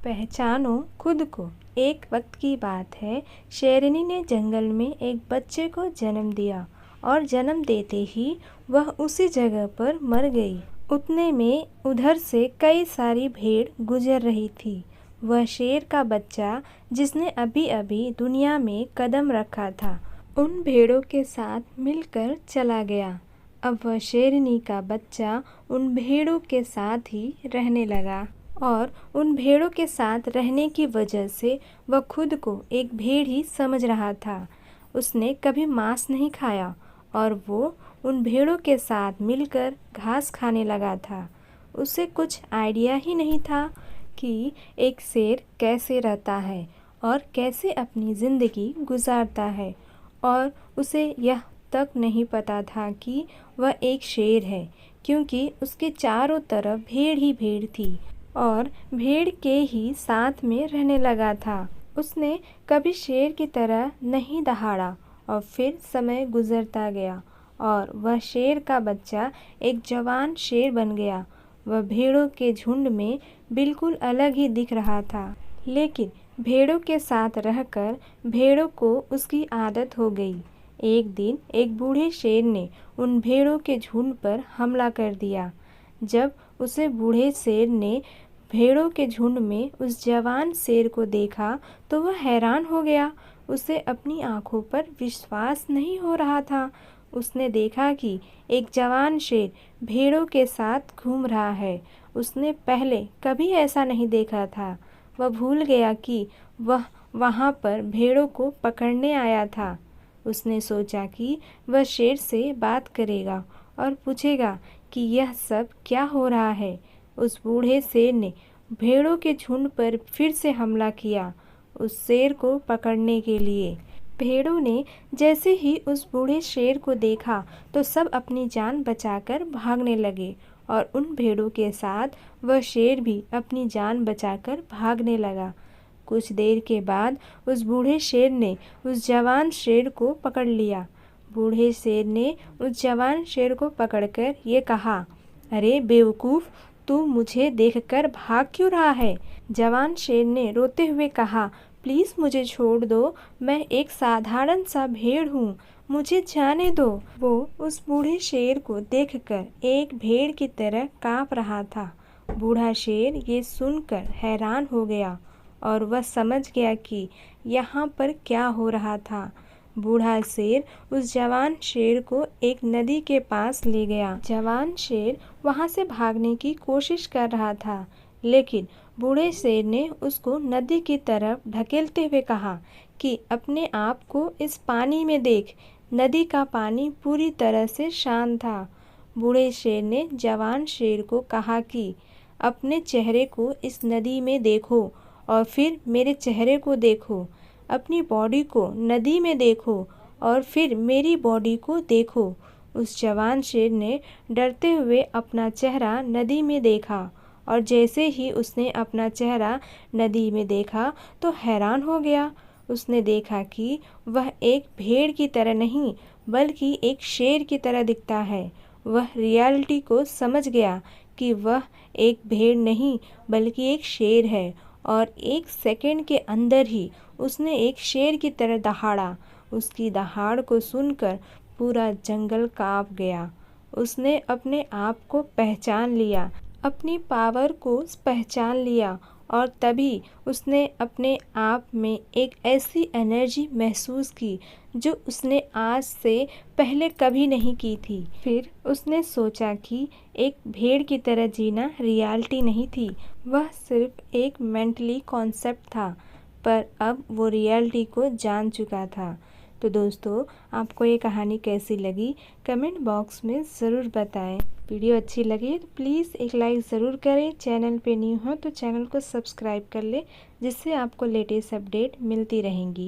पहचानो खुद को। एक वक्त की बात है, शेरनी ने जंगल में एक बच्चे को जन्म दिया और जन्म देते ही वह उसी जगह पर मर गई। उतने में उधर से कई सारी भेड़ गुजर रही थी। वह शेर का बच्चा, जिसने अभी अभी दुनिया में कदम रखा था, उन भेड़ों के साथ मिलकर चला गया। अब वह शेरनी का बच्चा उन भेड़ों के साथ ही रहने लगा और उन भेड़ों के साथ रहने की वजह से वह खुद को एक भेड़ ही समझ रहा था। उसने कभी मांस नहीं खाया और वो उन भेड़ों के साथ मिलकर घास खाने लगा था। उसे कुछ आइडिया ही नहीं था कि एक शेर कैसे रहता है और कैसे अपनी ज़िंदगी गुजारता है, और उसे यह तक नहीं पता था कि वह एक शेर है, क्योंकि उसके चारों तरफ भेड़ ही भेड़ थी और भेड़ के ही साथ में रहने लगा था। उसने कभी शेर की तरह नहीं दहाड़ा और फिर समय गुजरता गया और वह शेर का बच्चा एक जवान शेर बन गया। वह भेड़ों के झुंड में बिल्कुल अलग ही दिख रहा था, लेकिन भेड़ों के साथ रहकर भेड़ों को उसकी आदत हो गई। एक दिन एक बूढ़े शेर ने उन भेड़ों के झुंड पर हमला कर दिया। जब उसे बूढ़े शेर ने भेड़ों के झुंड में उस जवान शेर को देखा तो वह हैरान हो गया। उसे अपनी आंखों पर विश्वास नहीं हो रहा था। उसने देखा कि एक जवान शेर भेड़ों के साथ घूम रहा है। उसने पहले कभी ऐसा नहीं देखा था। वह भूल गया कि वह वहाँ पर भेड़ों को पकड़ने आया था। उसने सोचा कि वह शेर से बात करेगा और पूछेगा कि यह सब क्या हो रहा है। उस बूढ़े शेर ने भेड़ों के झुंड पर फिर से हमला किया, उस शेर को पकड़ने के लिए। भेड़ों ने जैसे ही उस बूढ़े शेर को देखा तो सब अपनी जान बचाकर भागने लगे और उन भेड़ों के साथ वह शेर भी अपनी जान बचाकर भागने लगा। कुछ देर के बाद उस बूढ़े शेर ने उस जवान शेर को पकड़ लिया। बूढ़े शेर ने उस जवान शेर को पकड़कर ये कहा, अरे बेवकूफ़, तू मुझे देखकर भाग क्यों रहा है? जवान शेर ने रोते हुए कहा, प्लीज़ मुझे छोड़ दो, मैं एक साधारण सा भेड़ हूँ, मुझे जाने दो। वो उस बूढ़े शेर को देखकर एक भेड़ की तरह काँप रहा था। बूढ़ा शेर ये सुनकर हैरान हो गया और वह समझ गया कि यहाँ पर क्या हो रहा था। बूढ़ा शेर उस जवान शेर को एक नदी के पास ले गया। जवान शेर वहाँ से भागने की कोशिश कर रहा था, लेकिन बूढ़े शेर ने उसको नदी की तरफ ढकेलते हुए कहा कि अपने आप को इस पानी में देख। नदी का पानी पूरी तरह से शांत था। बूढ़े शेर ने जवान शेर को कहा कि अपने चेहरे को इस नदी में देखो और फिर मेरे चेहरे को देखो। अपनी बॉडी को नदी में देखो और फिर मेरी बॉडी को देखो। उस जवान शेर ने डरते हुए अपना चेहरा नदी में देखा और जैसे ही उसने अपना चेहरा नदी में देखा तो हैरान हो गया। उसने देखा कि वह एक भेड़ की तरह नहीं बल्कि एक शेर की तरह दिखता है। वह रियलिटी को समझ गया कि वह एक भेड़ नहीं बल्कि एक शेर है और एक सेकंड के अंदर ही उसने एक शेर की तरह दहाड़ा। उसकी दहाड़ को सुनकर पूरा जंगल काँप गया। उसने अपने आप को पहचान लिया, अपनी पावर को पहचान लिया और तभी उसने अपने आप में एक ऐसी एनर्जी महसूस की जो उसने आज से पहले कभी नहीं की थी। फिर उसने सोचा कि एक भेड़ की तरह जीना रियलिटी नहीं थी, वह सिर्फ एक मेंटली कॉन्सेप्ट था, पर अब वो रियलिटी को जान चुका था। तो दोस्तों, आपको ये कहानी कैसी लगी कमेंट बॉक्स में ज़रूर बताएं। वीडियो अच्छी लगी तो प्लीज़ एक लाइक ज़रूर करें। चैनल पे न्यू हो तो चैनल को सब्सक्राइब कर लें, जिससे आपको लेटेस्ट अपडेट मिलती रहेंगी।